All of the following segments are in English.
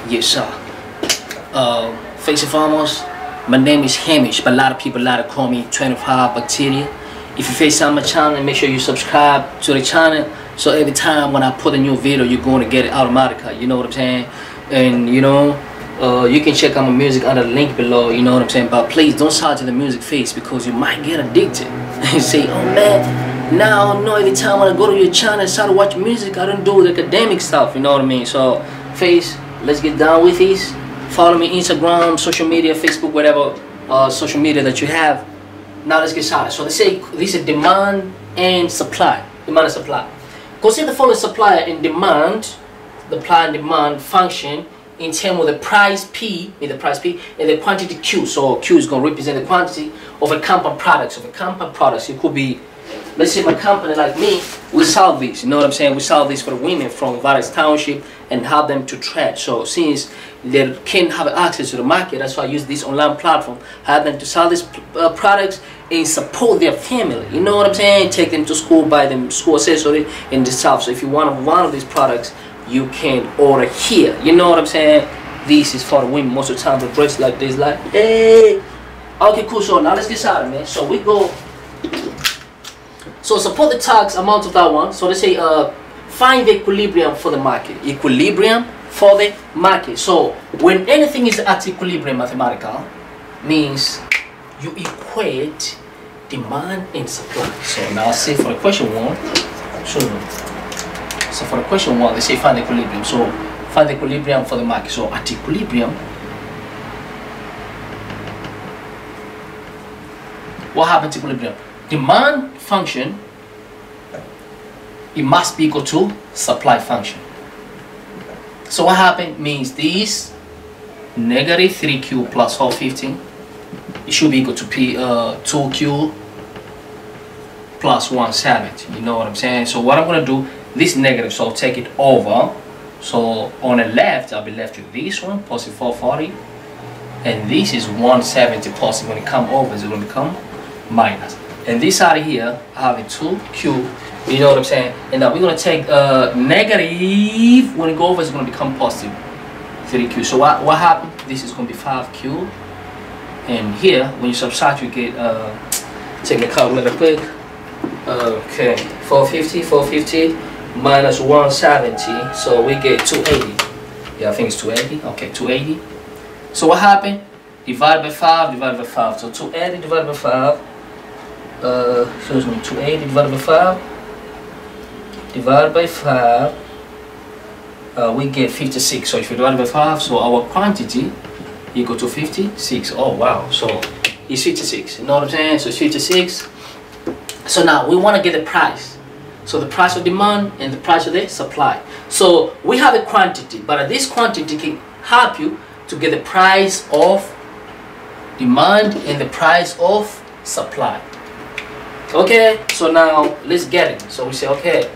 Yes, sir. Face and foremost, my name is Hamish, but a lot of people like to call me 25 Bacteria. If you face on my channel, make sure you subscribe to the channel, so every time when I put a new video, you're going to get it automatically. You know what I'm saying? And you know, you can check out my music under the link below. You know what I'm saying? But please don't start to the music face, because you might get addicted and say, oh man, now I know every time when I go to your channel and start to watch music, I don't do the academic stuff. You know what I mean? So face, let's get down with this. Follow me Instagram, social media, Facebook, whatever social media that you have. Now let's get started. So let's say this is demand and supply. Demand and supply. Consider the following supply and demand, the supply and demand function in terms of the price P, and the quantity Q. So Q is going to represent the quantity of a compound product. So the compound products, it could be, let's say my company like me, we sell these. You know what I'm saying? We sell these for the women from various townships and help them to trade. So since they can't have access to the market, that's why I use this online platform, help them to sell these products and support their family. You know what I'm saying? Take them to school, buy them school accessory and the stuff. So if you want one of these products, you can order here. You know what I'm saying? This is for the women. Most of the time, the dress like this, like, hey. Okay, cool. So now let's get started, man. So we go. So support the tax amount of that one. So let's say find the equilibrium for the market. Equilibrium for the market. So when anything is at equilibrium, mathematical means you equate demand and supply. So now say for the question one. So for the question one, they say find the equilibrium. So find the equilibrium for the market. So at equilibrium, what happens to equilibrium? Demand function, it must be equal to supply function. So what happened means this negative 3Q plus 415, it should be equal to 2Q plus 170. You know what I'm saying? So what I'm going to do, this negative, so I'll take it over. So on the left, I'll be left with this one, positive 440. And this is 170 positive. When it comes over, it's going to become minus. And this side here, I have a 2Q, you know what I'm saying? And now we're going to take negative, when it goes over, it's going to become positive 3Q. So what happened? This is going to be 5Q. And here, when you subtract, you get, take the calculator quick. Okay, 450 minus 170, so we get 280. Yeah, I think it's 280. Okay, 280. So what happened? Divided by 5, divided by 5. So 280 divided by 5. Excuse me, 280 divided by 5. Divided by 5. We get 56. So if you divide by 5, so our quantity equal to 56. Oh wow, so it's 56. You know what I'm saying? So it's 56. So now we want to get the price. So the price of demand and the price of the supply. So we have a quantity, but this quantity can help you to get the price of demand and the price of supply. Okay, so now let's get it. So we say, okay,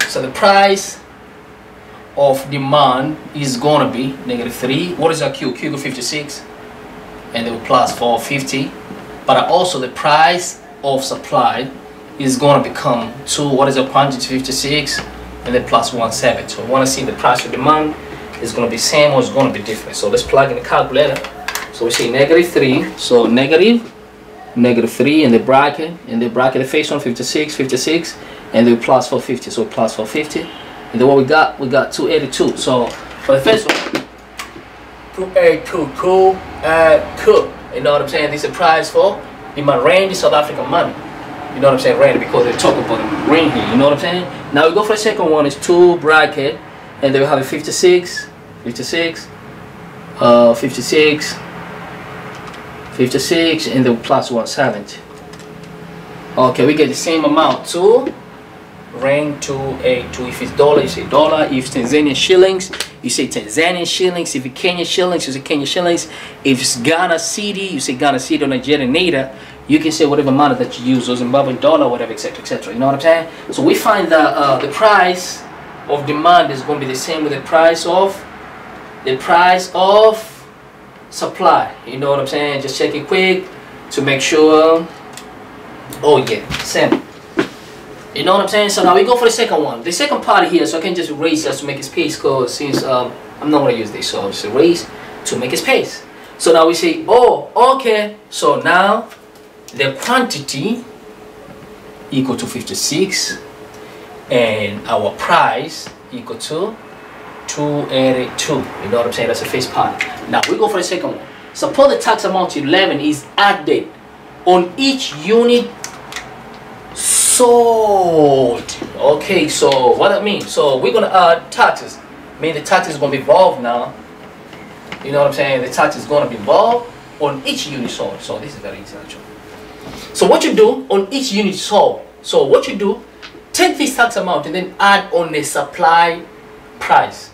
so the price of demand is going to be negative 3. What is our Q? Q equals 56. And then plus 450. But also the price of supply is going to become 2. What is our quantity? 56. And then plus 170. So we want to see the price of demand is going to be same or it's going to be different. So let's plug in the calculator. So we say negative 3. So negative 3 in the bracket. In the bracket, the face on 56, and then plus 450. So plus 450. And then what we got 282. So for the first one, 282, you know what I'm saying? This is the price for demand. Rand is South African money. You know what I'm saying? Rand, because they talk about the rand here. You know what I'm saying? Now we go for the second one. It's 2 bracket, and then we have a 56, 56, and then plus 170. Okay, we get the same amount. 2 rand 282. If it's dollar, you say dollar. If it's Tanzanian shillings, you say Tanzanian shillings. If it's Kenya shillings, you say Kenya shillings. If it's Ghana cedi, you say Ghana cedi, or Nigerian naira. You can say whatever money that you use, or Zimbabwean dollar, whatever, etc., etc. You know what I'm saying? So we find that the price of demand is going to be the same with the price of supply. You know what I'm saying? Just check it quick to make sure. Oh yeah, same. You know what I'm saying? So now we go for the second one. The second part here, so I can just erase just to make it space, because since I'm not going to use this, so I'll just erase to make a space. So now we say, oh, okay, so now the quantity equal to 56 and our price equal to 282. You know what I'm saying? That's the first part. Now we go for the second one. Suppose the tax amount 11 is added on each unit sold. Okay, so what that means? So we're gonna add taxes. Mean the tax is gonna be involved now. You know what I'm saying? The tax is gonna be involved on each unit sold. So this is very easy actually. So what you do on each unit sold. So what you do, take this tax amount and then add on the supply price.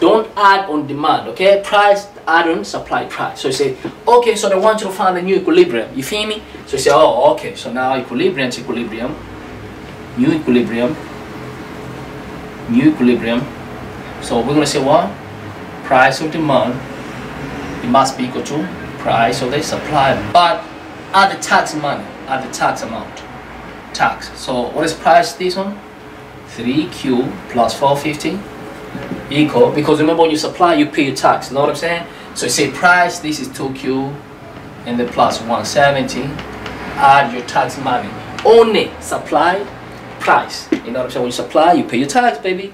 Don't add on demand, okay? Price, add on supply price. So you say, okay, so they want you to find a new equilibrium. You feel me? So you say, oh, okay, so now equilibrium is equilibrium, new equilibrium, new equilibrium. So we're gonna say what? Price of demand, it must be equal to price of the supply, but add the tax money, add the tax amount, tax. So what is price this one? 3Q plus 450 equal, because remember when you supply you pay your tax, you know what I'm saying? So you say price, this is 2Q and then plus 170, add your tax money, only supply price, you know what I'm saying? When you supply you pay your tax, baby.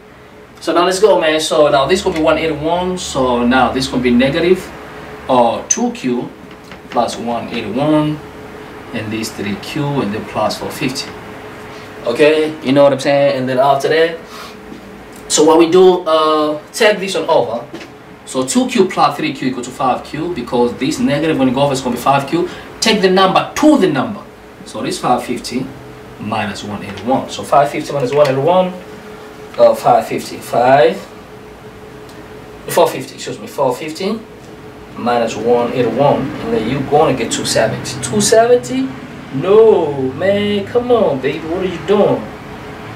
So now let's go, man. So now this will be 181, so now this will be negative 2Q plus 181 and this 3Q and then plus 450. Okay, you know what I'm saying? And then after that, so what we do, take this one over. So 2Q plus 3Q equal to 5Q, because this negative when you go over is going to be 5Q. Take the number to the number. So this 550 minus 181. So 550 minus 181, 450, excuse me, 450 minus 181, and then you're going to get 270. 270? No, man, come on, baby, what are you doing?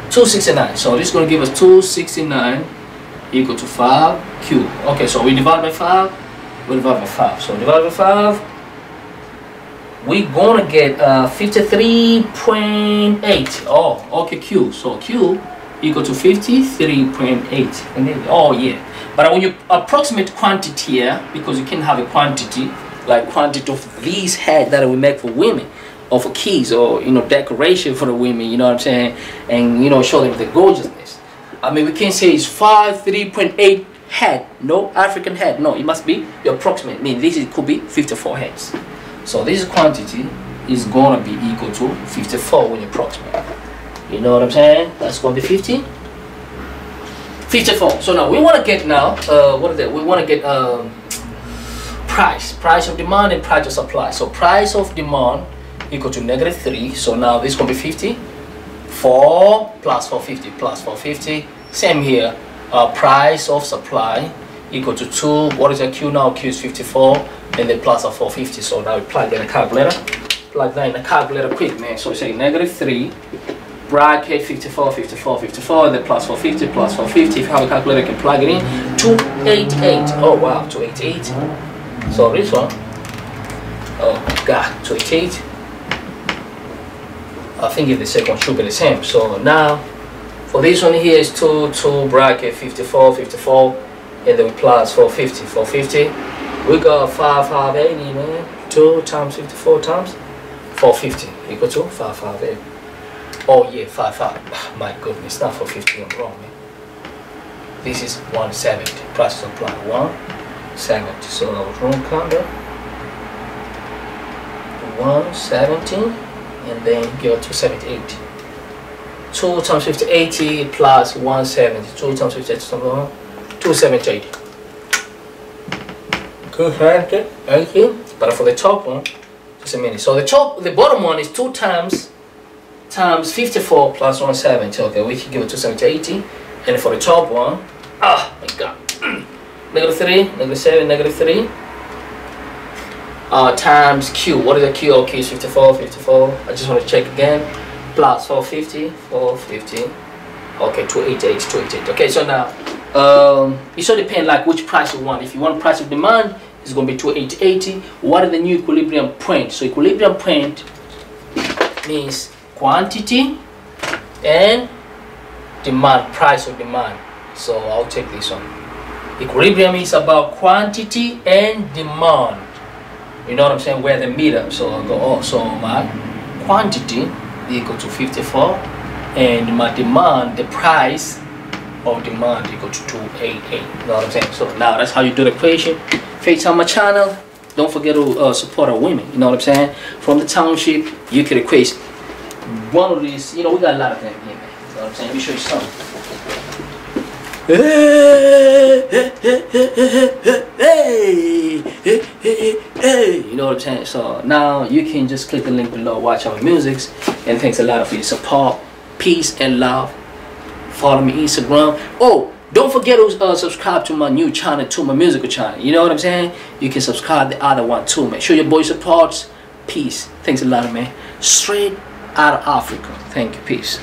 269. So this is going to give us 269 equal to 5Q. Okay, so we divide by 5, we divide by 5. So divide by 5, we're going to get 53.8. Oh, okay, Q. So Q equal to 53.8. Oh, yeah. But when you approximate quantity here, because you can have a quantity, like quantity of these hats that we make for women, or for kids, or you know, decoration for the women, you know what I'm saying, and you know, show them the gorgeousness. I mean, we can't say it's 53.8 head, no African head, no, it must be the approximate. I mean, this could be 54 heads. So this quantity is gonna be equal to 54 when you approximate. You know what I'm saying? That's gonna be 54. So now we want to get now what is that? We want to get price of demand and price of supply. So price of demand equal to -3. So now this gonna be 54 plus 450 plus 450. Same here. Price of supply equal to 2. What is a Q now? Q is 54 and then plus of 450. So now we plug that in the calculator. Plug that in the calculator quick, man. So we say -3 bracket 54 54 54 and then plus 450 plus 450. If you have a calculator you can plug it in. 288. Oh wow, 288. So this one, oh god, 288. I think if the second should be the same. So now for this one here is 2 bracket 54 54 and then plus 450 450. We got 5580, man. 2 times 54 times 450 equal to 558. Oh yeah, 55. My goodness, not 450. I'm wrong, man. This is 170. Price of supply 170. So I was wrong, kinda. 170 and then give it to 78. 2 times 50 80 plus 170. 2 times 50 80 270 80. But for the top one, just a minute. So the bottom one is 2 times 54 plus 170. Okay, we can give it 270 80. And for the top one, oh my god, -3, -7, -3 times Q. What is the Q? Okay, it's 54 54. I just want to check again. Plus 450 450. Okay, 288 288. Okay, so now it should depend like which price you want. If you want price of demand, it's going to be 280. What are the new equilibrium point? So equilibrium point means quantity and demand, price of demand. So I'll take this one. Equilibrium is about quantity and demand. You know what I'm saying? Where the meter. So I go, oh, so my quantity equal to 54, and my demand, the price of demand equal to 288. You know what I'm saying? So now that's how you do the equation. Face on my channel. Don't forget to support our women. You know what I'm saying? From the township, you can equate one of these. You know, we got a lot of them here, man. You know what I'm saying? Let me show you something. Hey, you know what I'm saying? So now you can just click the link below, watch our musics, and thanks a lot for your support. Peace and love. Follow me Instagram. Oh, don't forget to subscribe to my new channel, to my musical channel. You know what I'm saying? You can subscribe the other one too, man. Show your boy supports. Peace. Thanks a lot, man. Straight out of Africa. Thank you. Peace.